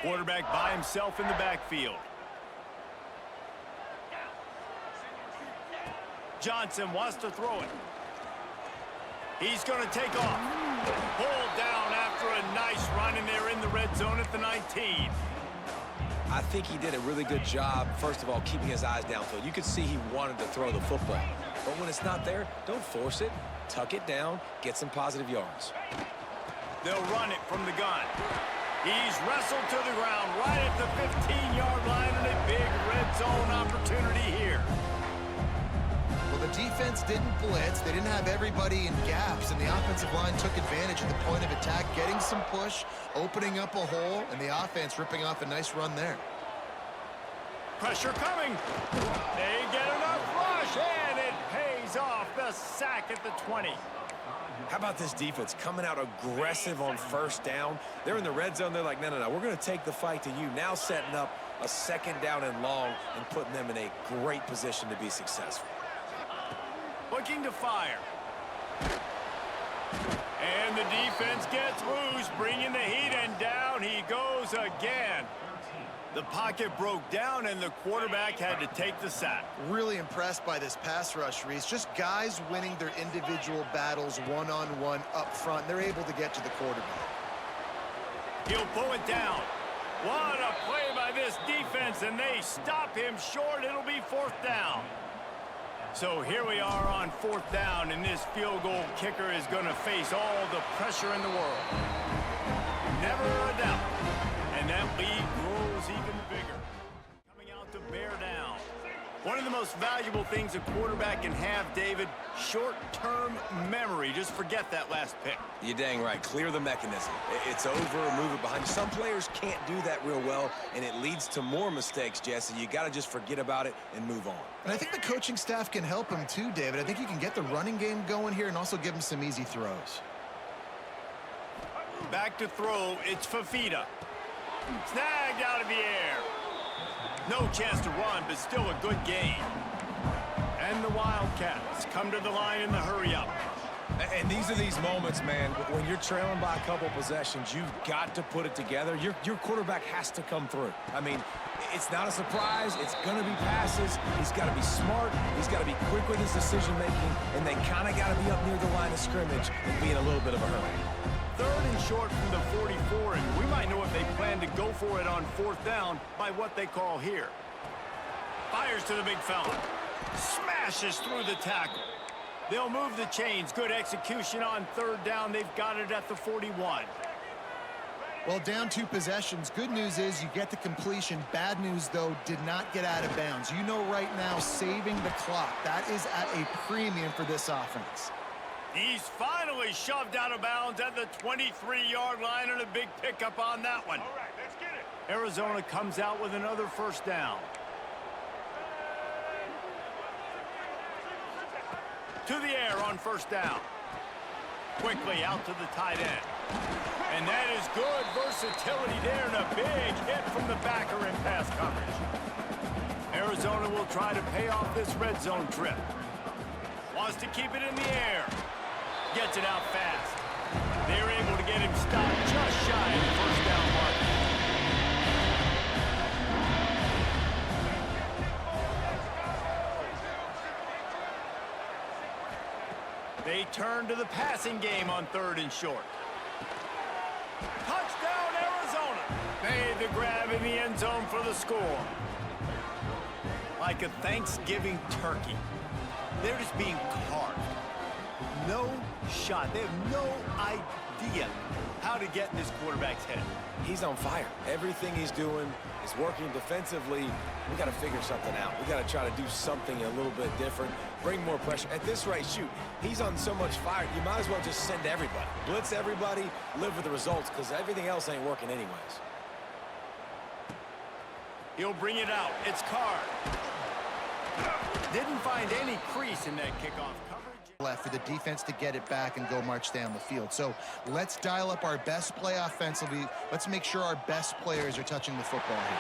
Quarterback by himself in the backfield. Johnson wants to throw it. He's going to take off. Pulled down after a nice run, and they're in the red zone at the 19. I think he did a really good job, first of all, keeping his eyes downfield. You could see he wanted to throw the football. But when it's not there, don't force it. Tuck it down, get some positive yards. They'll run it from the gun. He's wrestled to the ground right at the 15-yard line, and a big red zone opportunity here. Well, the defense didn't blitz. They didn't have everybody in gaps, and the offensive line took advantage of the point of attack, getting some push, opening up a hole, and the offense ripping off a nice run there. Pressure coming. They get enough rush, and it pays off. The sack at the 20. How about this defense coming out aggressive on first down? They're in the red zone. They're like, no, we're going to take the fight to you. Now setting up a second down and long and putting them in a great position to be successful. Looking to fire. And the defense gets loose, bringing the heat, and down he goes again. The pocket broke down, and the quarterback had to take the sack. Really impressed by this pass rush, Reese. Just guys winning their individual battles one-on-one up front. They're able to get to the quarterback. He'll pull it down. What a play by this defense, and they stop him short. It'll be 4th down. So here we are on 4th down, and this field goal kicker is going to face all the pressure in the world. Never a doubt. And that lead grows even bigger. Coming out to bear down. One of the most valuable things a quarterback can have, David, short-term memory. Just forget that last pick. You're dang right. Clear the mechanism. It's over, move it behind you. Some players can't do that real well, and it leads to more mistakes, Jesse. You got to just forget about it and move on. And I think the coaching staff can help him too, David. I think you can get the running game going here and also give him some easy throws. Back to throw. It's Fafita. Snagged out of the air. No chance to run, but still a good gain. And the Wildcats come to the line in the hurry-up. And these are these moments, man, when you're trailing by a couple possessions, you've got to put it together. Your quarterback has to come through. I mean, it's not a surprise. It's going to be passes. He's got to be smart. He's got to be quick with his decision-making, and they kind of got to be up near the line of scrimmage and be in a little bit of a hurry. 3rd and short from the 44, and we might know if they plan to go for it on 4th down by what they call here. Fires to the big fella. Smashes through the tackle. They'll move the chains. Good execution on 3rd down. They've got it at the 41. Well, down 2 possessions. Good news is you get the completion. Bad news, though, did not get out of bounds. You know right now, saving the clock. That is at a premium for this offense. He's finally shoved out of bounds at the 23-yard line, and a big pickup on that one. All right, let's get it. Arizona comes out with another 1st down. To the air on 1st down. Quickly out to the tight end. And that is good versatility there, and a big hit from the backer in pass coverage. Arizona will try to pay off this red zone trip. Wants to keep it in the air. Gets it out fast. They're able to get him stopped just shy of the 1st down mark. They turn to the passing game on 3rd and short. Touchdown, Arizona! Made the grab in the end zone for the score. Like a Thanksgiving turkey. They're just being carved. No shot. They have no idea how to get in this quarterback's head. He's on fire. Everything he's doing is working defensively. We got to figure something out. We got to try to do something a little bit different, bring more pressure. At this rate, shoot, he's on so much fire, you might as well just send everybody. Blitz everybody, live with the results, because everything else ain't working anyways. He'll bring it out. It's Carr. Didn't find any crease in that kickoff coverage. Left for the defense to get it back and go march down the field. So let's dial up our best play offensively. Let's make sure our best players are touching the football here.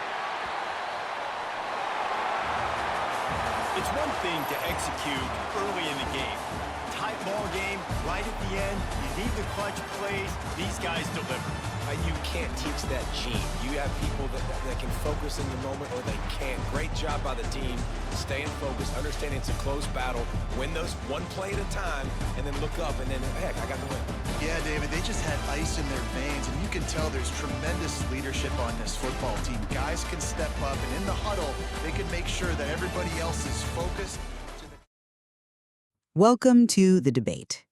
It's one thing to execute early in the game. Tight ball game, right at the end. You need the clutch plays. These guys deliver. You can't teach that gene. You have people that can focus in the moment, or they can't. Great job by the team, staying focused, understanding it's a close battle, win those one play at a time, and then look up, and then, heck, I got the win. Yeah, David, they just had ice in their veins, and you can tell there's tremendous leadership on this football team. Guys can step up, and in the huddle, they can make sure that everybody else is focused. Welcome to The Debate.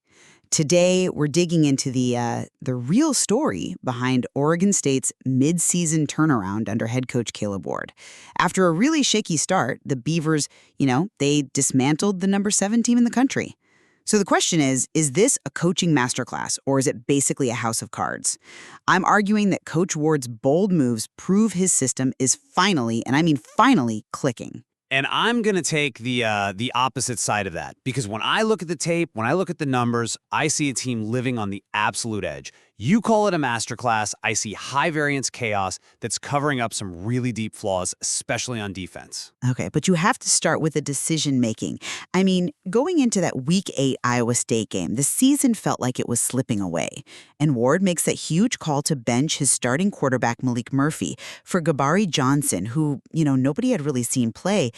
Today, we're digging into the real story behind Oregon State's mid-season turnaround under head coach Caleb Ward. After a really shaky start, the Beavers, they dismantled the number 7 team in the country. So the question is this a coaching masterclass, or is it basically a house of cards? I'm arguing that Coach Ward's bold moves prove his system is finally, and I mean finally, clicking. And I'm going to take the opposite side of that, because when I look at the tape, when I look at the numbers, I see a team living on the absolute edge. You call it a masterclass. I see high-variance chaos that's covering up some really deep flaws, especially on defense. Okay, but you have to start with the decision-making. I mean, going into that Week 8 Iowa State game, the season felt like it was slipping away. And Ward makes that huge call to bench his starting quarterback, Malik Murphy, for Gabari Johnson, who, nobody had really seen play.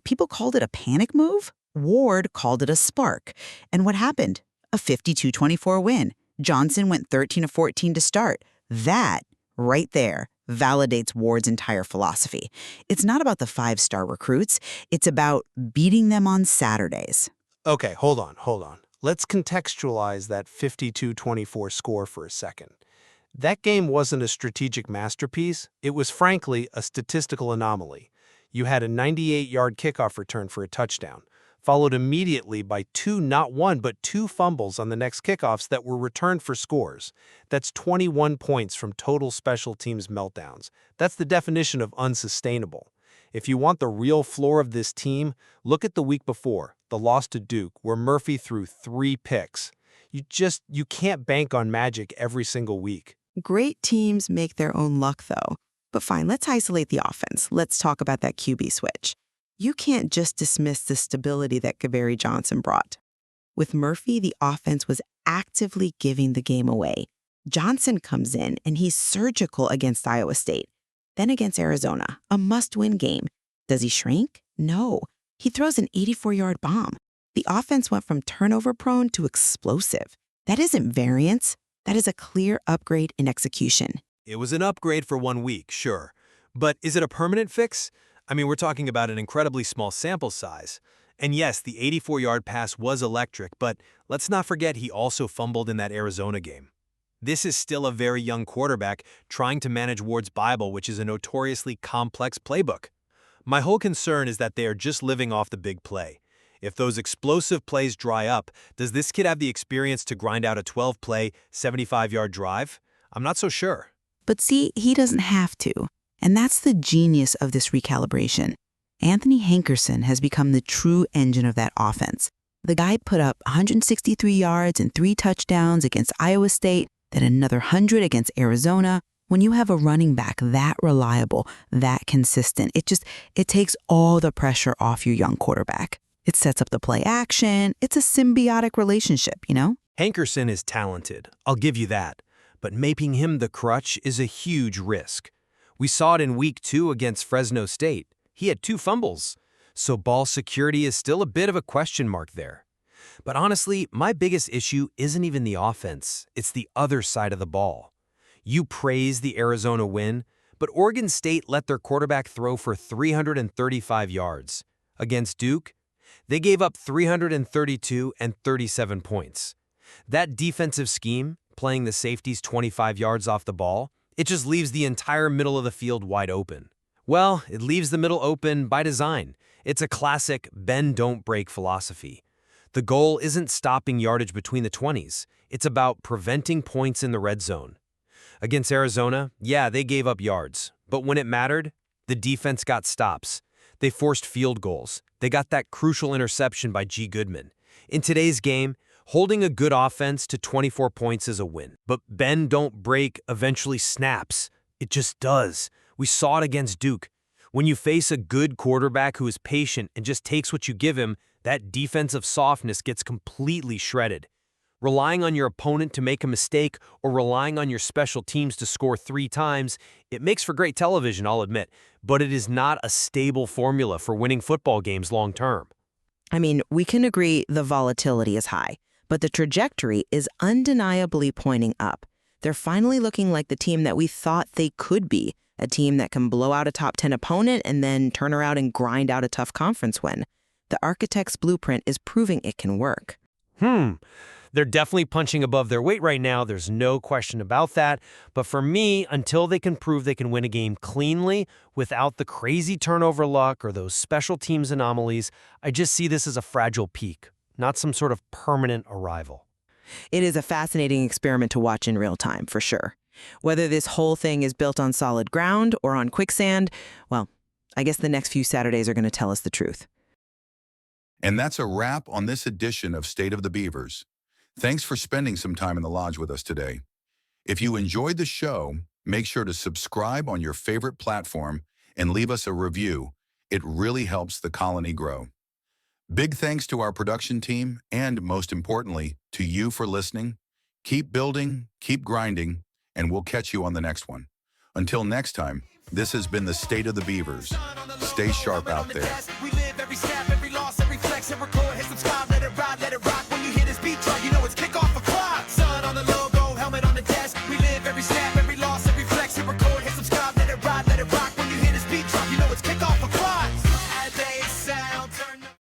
People called it a panic move. Ward called it a spark. And what happened? A 52-24 win. Johnson went 13-14 to start. That, right there, validates Ward's entire philosophy. It's not about the 5-star recruits. It's about beating them on Saturdays. Okay, hold on. Let's contextualize that 52-24 score for a second. That game wasn't a strategic masterpiece. It was, frankly, a statistical anomaly. You had a 98-yard kickoff return for a touchdown, followed immediately by 2 not 1 but 2 fumbles on the next kickoffs that were returned for scores. That's 21 points from total special teams meltdowns. That's the definition of unsustainable. If you want the real floor of this team, look at the week before, the loss to Duke, where Murphy threw 3 picks. You can't bank on magic every single week. Great teams make their own luck, though. But fine, let's isolate the offense. Let's talk about that QB switch. You can't just dismiss the stability that Gabari Johnson brought. With Murphy, the offense was actively giving the game away. Johnson comes in, and he's surgical against Iowa State. Then against Arizona, a must-win game. Does he shrink? No. He throws an 84-yard bomb. The offense went from turnover-prone to explosive. That isn't variance. That is a clear upgrade in execution. It was an upgrade for 1 week, sure. But is it a permanent fix? I mean, we're talking about an incredibly small sample size. And yes, the 84-yard pass was electric, but let's not forget he also fumbled in that Arizona game. This is still a very young quarterback trying to manage Ward's Bible, which is a notoriously complex playbook. My whole concern is that they are just living off the big play. If those explosive plays dry up, does this kid have the experience to grind out a 12-play, 75-yard drive? I'm not so sure. But see, he doesn't have to. And that's the genius of this recalibration. Anthony Hankerson has become the true engine of that offense. The guy put up 163 yards and 3 touchdowns against Iowa State, then another 100 against Arizona. When you have a running back that reliable, that consistent, it takes all the pressure off your young quarterback. It sets up the play action. It's a symbiotic relationship, Hankerson is talented, I'll give you that. But making him the crutch is a huge risk. We saw it in Week 2 against Fresno State. He had 2 fumbles. So ball security is still a bit of a question mark there. But honestly, my biggest issue isn't even the offense. It's the other side of the ball. You praise the Arizona win, but Oregon State let their quarterback throw for 335 yards. Against Duke, they gave up 332 and 37 points. That defensive scheme, playing the safeties 25 yards off the ball, it just leaves the entire middle of the field wide open. Well, it leaves the middle open by design. It's a classic bend, don't break philosophy. The goal isn't stopping yardage between the 20s. It's about preventing points in the red zone. Against Arizona, yeah, they gave up yards. But when it mattered, the defense got stops. They forced field goals. They got that crucial interception by G. Goodman. In today's game, holding a good offense to 24 points is a win. But bend, don't break eventually snaps. It just does. We saw it against Duke. When you face a good quarterback who is patient and just takes what you give him, that defensive softness gets completely shredded. Relying on your opponent to make a mistake or relying on your special teams to score 3 times, it makes for great television, I'll admit, but it is not a stable formula for winning football games long term. I mean, we can agree the volatility is high, but the trajectory is undeniably pointing up. They're finally looking like the team that we thought they could be, a team that can blow out a top 10 opponent and then turn around and grind out a tough conference win. The architect's blueprint is proving it can work. They're definitely punching above their weight right now. There's no question about that. But for me, until they can prove they can win a game cleanly without the crazy turnover luck or those special teams anomalies, I just see this as a fragile peak, not some sort of permanent arrival. It is a fascinating experiment to watch in real time, for sure. Whether this whole thing is built on solid ground or on quicksand, well, I guess the next few Saturdays are going to tell us the truth. And that's a wrap on this edition of State of the Beavers. Thanks for spending some time in the lodge with us today. If you enjoyed the show, make sure to subscribe on your favorite platform and leave us a review. It really helps the colony grow. Big thanks to our production team and, most importantly, to you for listening. Keep building, keep grinding, and we'll catch you on the next one. Until next time, this has been the State of the Beavers. Stay sharp out there. We live every snap, every loss, every flex, and record, hit subscribe, let it ride, let it rock. When you hear this beat drop, you know it's kickoff o'clock. Sun on the logo, helmet on the desk. We live every snap, every loss, every flex, and record, hit subscribe, let it ride, let it rock. When you hear this beat drop, you know it's kickoff.